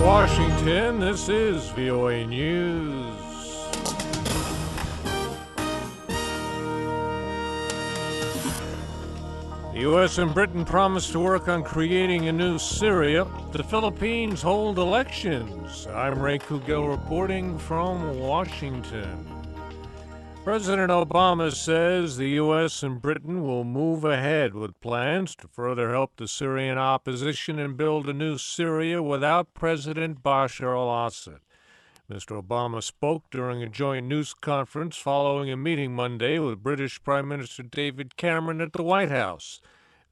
Washington, this is VOA News. The U.S. and Britain promise to work on creating a new Syria. The Philippines hold elections. I'm Ray Kugel reporting from Washington. President Obama says the U.S. and Britain will move ahead with plans to further help the Syrian opposition and build a new Syria without President Bashar al-Assad. Mr. Obama spoke during a joint news conference following a meeting Monday with British Prime Minister David Cameron at the White House.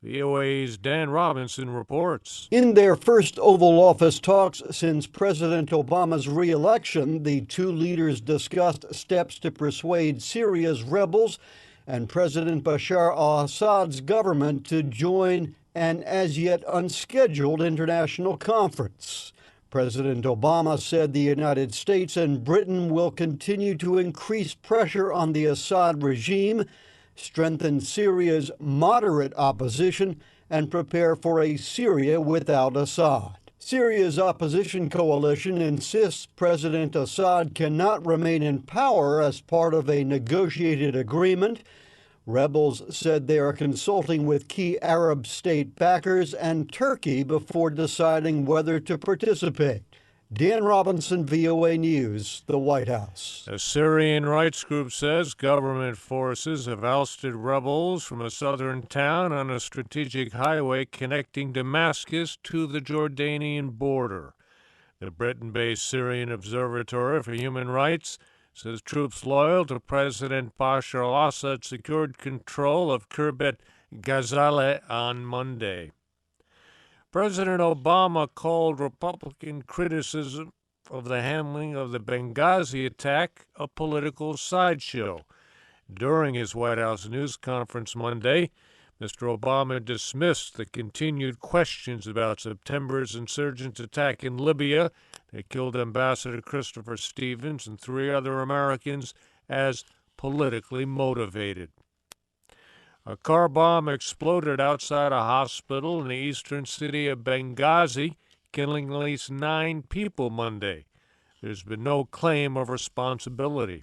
VOA's Dan Robinson reports. In their first Oval Office talks since President Obama's re-election, the two leaders discussed steps to persuade Syria's rebels and President Bashar al-Assad's government to join an as-yet unscheduled international conference. President Obama said the United States and Britain will continue to increase pressure on the Assad regime, strengthen Syria's moderate opposition, and prepare for a Syria without Assad. Syria's opposition coalition insists President Assad cannot remain in power as part of a negotiated agreement. Rebels said they are consulting with key Arab state backers and Turkey before deciding whether to participate. Dan Robinson, VOA News, the White House. A Syrian rights group says government forces have ousted rebels from a southern town on a strategic highway connecting Damascus to the Jordanian border. The Britain-based Syrian Observatory for Human Rights says troops loyal to President Bashar al-Assad secured control of Khirbet Ghazaleh on Monday. President Obama called Republican criticism of the handling of the Benghazi attack a political sideshow. During his White House news conference Monday, Mr. Obama dismissed the continued questions about September's insurgent attack in Libya that killed Ambassador Christopher Stevens and 3 other Americans as politically motivated. A car bomb exploded outside a hospital in the eastern city of Benghazi, killing at least 9 people Monday. There's been no claim of responsibility.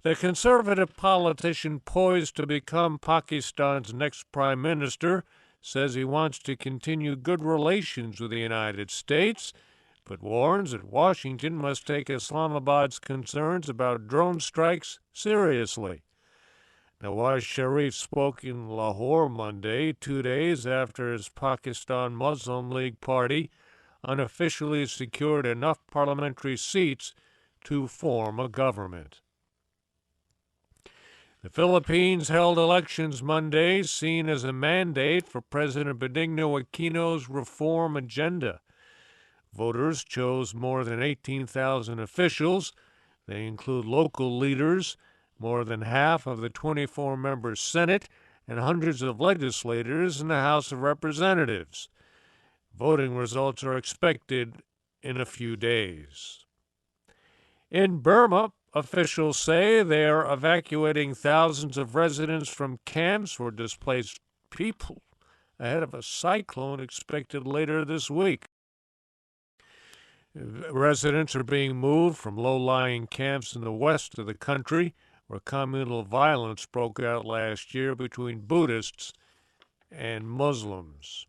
The conservative politician poised to become Pakistan's next prime minister says he wants to continue good relations with the United States, but warns that Washington must take Islamabad's concerns about drone strikes seriously. Nawaz Sharif spoke in Lahore Monday, 2 days after his Pakistan Muslim League party unofficially secured enough parliamentary seats to form a government. The Philippines held elections Monday, seen as a mandate for President Benigno Aquino's reform agenda. Voters chose more than 18,000 officials. They include local leaders, more than half of the 24-member Senate, and hundreds of legislators in the House of Representatives. Voting results are expected in a few days. In Burma, officials say they are evacuating thousands of residents from camps for displaced people ahead of a cyclone expected later this week. Residents are being moved from low-lying camps in the west of the country, where communal violence broke out last year between Buddhists and Muslims.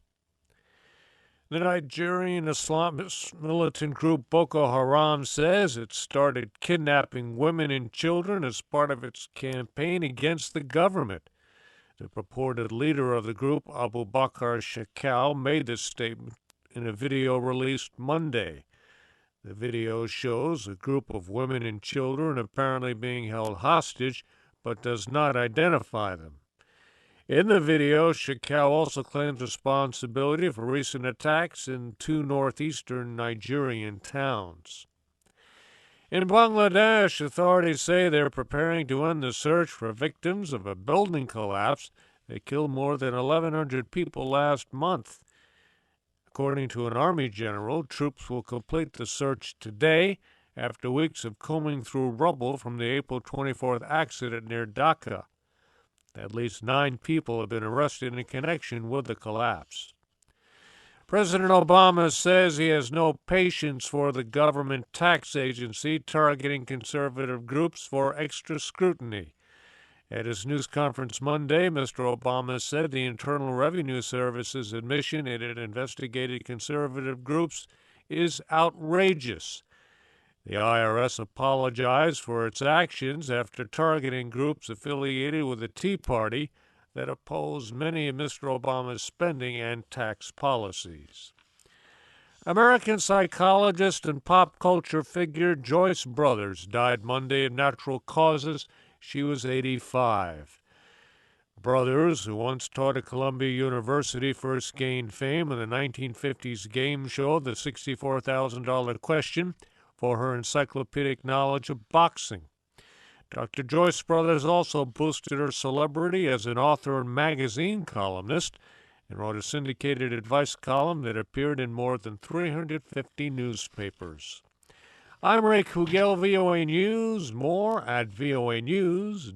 The Nigerian Islamist militant group Boko Haram says it started kidnapping women and children as part of its campaign against the government. The purported leader of the group, Abu Bakr Shekau, made this statement in a video released Monday. The video shows a group of women and children apparently being held hostage, but does not identify them. In the video, Shekau also claims responsibility for recent attacks in 2 northeastern Nigerian towns. In Bangladesh, authorities say they're preparing to end the search for victims of a building collapse that killed more than 1,100 people last month. According to an army general, troops will complete the search today after weeks of combing through rubble from the April 24th accident near Dhaka. At least 9 people have been arrested in connection with the collapse. President Obama says he has no patience for the government tax agency targeting conservative groups for extra scrutiny. At his news conference Monday, Mr. Obama said the Internal Revenue Service's admission it had investigated conservative groups is outrageous. The IRS apologized for its actions after targeting groups affiliated with the Tea Party that oppose many of Mr. Obama's spending and tax policies. American psychologist and pop culture figure Joyce Brothers died Monday of natural causes. She was 85. Brothers, who once taught at Columbia University, first gained fame in the 1950s game show The $64,000 Question for her encyclopedic knowledge of boxing. Dr. Joyce Brothers also boosted her celebrity as an author and magazine columnist and wrote a syndicated advice column that appeared in more than 350 newspapers. I'm Ray Kugel, VOA News. More at voanews.com.